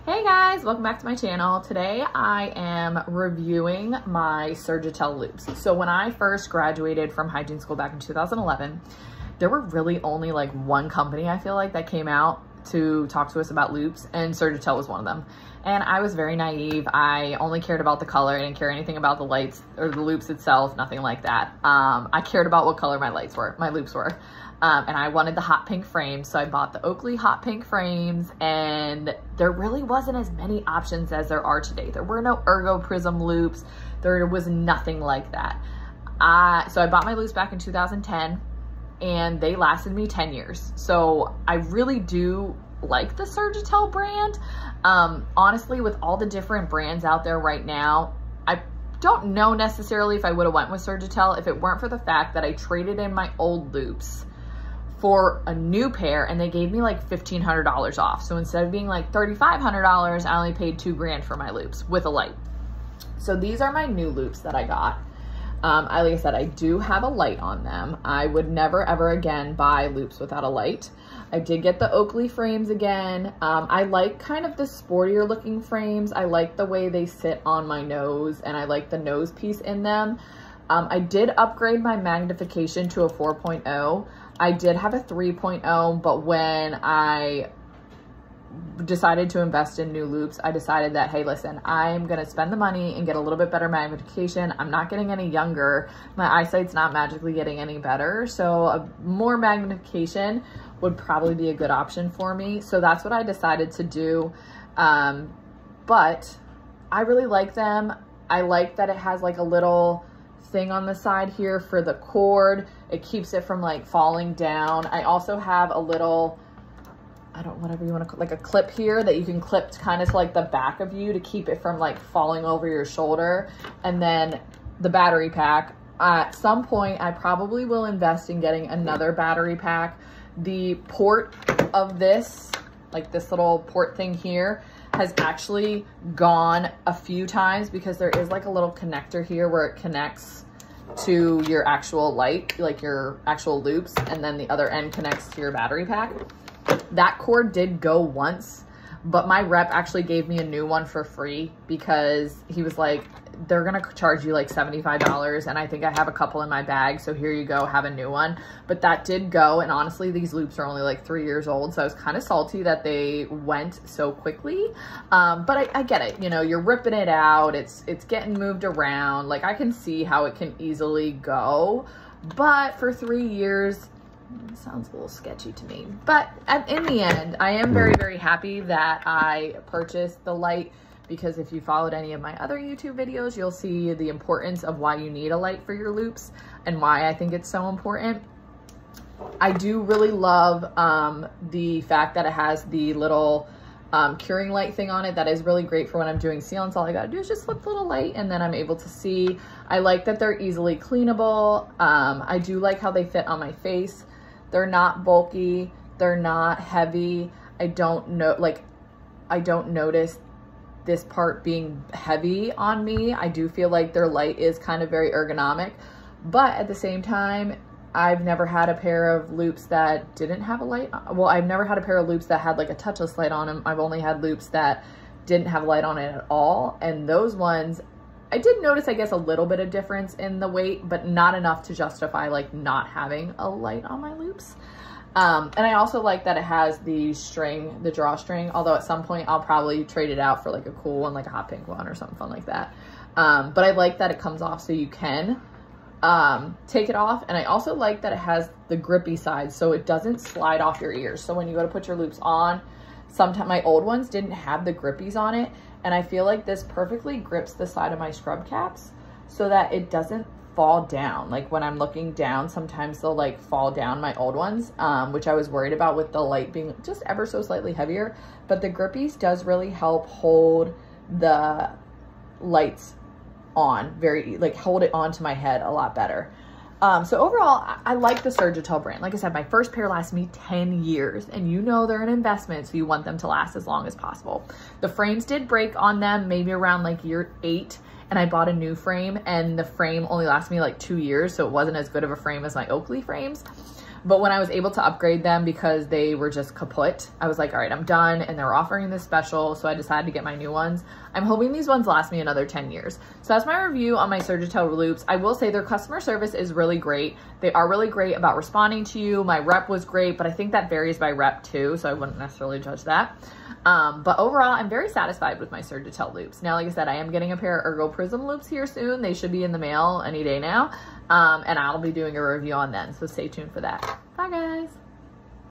Hey guys, welcome back to my channel. Today I am reviewing my Surgitel Loupes. So when I first graduated from hygiene school back in 2011, there were really only like one company I feel like that came out to talk to us about loupes, and Surgitel was one of them. And I was very naive. I only cared about the color. I didn't care anything about the lights or the loupes itself, nothing like that. I cared about what color my loupes were. And I wanted the hot pink frames, so I bought the Oakley hot pink frames, and there really wasn't as many options as there are today. There were no Ergo Prism loupes. There was nothing like that. So I bought my loupes back in 2010, and they lasted me 10 years. So I really do like the Surgitel brand. Honestly, with all the different brands out there right now, I don't know necessarily if I would have went with Surgitel if it weren't for the fact that I traded in my old loupes for a new pair, and they gave me like $1,500 off. So instead of being like $3,500, I only paid $2 grand for my loupes with a light. So these are my new loupes that I got. Like I said, I do have a light on them. I would never ever again buy loupes without a light. I did get the Oakley frames again. I like kind of the sportier looking frames. I like the way they sit on my nose, and I like the nose piece in them. I did upgrade my magnification to a 4.0. I did have a 3.0, but when I decided to invest in new loupes, I decided that, hey, listen, I'm going to spend the money and get a little bit better magnification. I'm not getting any younger. My eyesight's not magically getting any better. So a more magnification would probably be a good option for me. So that's what I decided to do. But I really like them. I like that it has like a little thing on the side here for the cord. It keeps it from like falling down. I also have a little, whatever you want to call, like a clip here that you can clip kind of to like the back of you to keep it from like falling over your shoulder. And then the battery pack. At some point, I probably will invest in getting another battery pack. The port of this, like this little port thing here, has actually gone a few times because there is like a little connector here where it connects to your actual light, like your actual loupes, and then the other end connects to your battery pack. That cord did go once, but my rep actually gave me a new one for free because he was like, they're gonna charge you like $75, and I think I have a couple in my bag, so here you go, have a new one. But that did go, and honestly, these loupes are only like 3 years old, so I was kind of salty that they went so quickly. But I get it, you know, you're ripping it out, it's getting moved around, like I can see how it can easily go, but for 3 years, it sounds a little sketchy to me. But in the end, I am very, very happy that I purchased the light, because if you followed any of my other YouTube videos, you'll see the importance of why you need a light for your loupes and why I think it's so important. I do really love the fact that it has the little curing light thing on it. That is really great for when I'm doing sealants. All I gotta do is just flip the little light and then I'm able to see. I like that they're easily cleanable. I do like how they fit on my face. They're not bulky. They're not heavy. I don't notice this part being heavy on me. I do feel like their light is kind of very ergonomic, but at the same time, I've never had a pair of loupes that didn't have a light. Well, I've never had a pair of loupes that had like a touchless light on them. I've only had loupes that didn't have a light on it at all. And those ones, I did notice, I guess, a little bit of difference in the weight, but not enough to justify like not having a light on my loupes. And I also like that it has the string, the drawstring, although at some point I'll probably trade it out for like a cool one, like a hot pink one or something fun like that. But I like that it comes off so you can take it off. And I also like that it has the grippy side so it doesn't slide off your ears. So when you go to put your loupes on, sometimes my old ones didn't have the grippies on it. And I feel like this perfectly grips the side of my scrub caps so that it doesn't fall down. Like when I'm looking down, sometimes they'll like fall down, my old ones, which I was worried about with the light being just ever so slightly heavier. But the grippies does really help hold the lights on, like hold it onto my head a lot better. So overall, I like the Surgitel brand. Like I said, my first pair lasted me 10 years, and you know they're an investment, so you want them to last as long as possible. The frames did break on them maybe around like year 8, and I bought a new frame, and the frame only lasted me like 2 years, so it wasn't as good of a frame as my Oakley frames. But when I was able to upgrade them because they were just kaput, I was like, all right, I'm done. And they're offering this special, so I decided to get my new ones. I'm hoping these ones last me another 10 years. So that's my review on my Surgitel Loupes. I will say their customer service is really great. They are really great about responding to you. My rep was great, but I think that varies by rep too, so I wouldn't necessarily judge that. But overall, I'm very satisfied with my Surgitel Loupes. Now, like I said, I am getting a pair of Ergo Prism Loupes here soon. They should be in the mail any day now. And I'll be doing a review on them, so stay tuned for that. Bye, guys.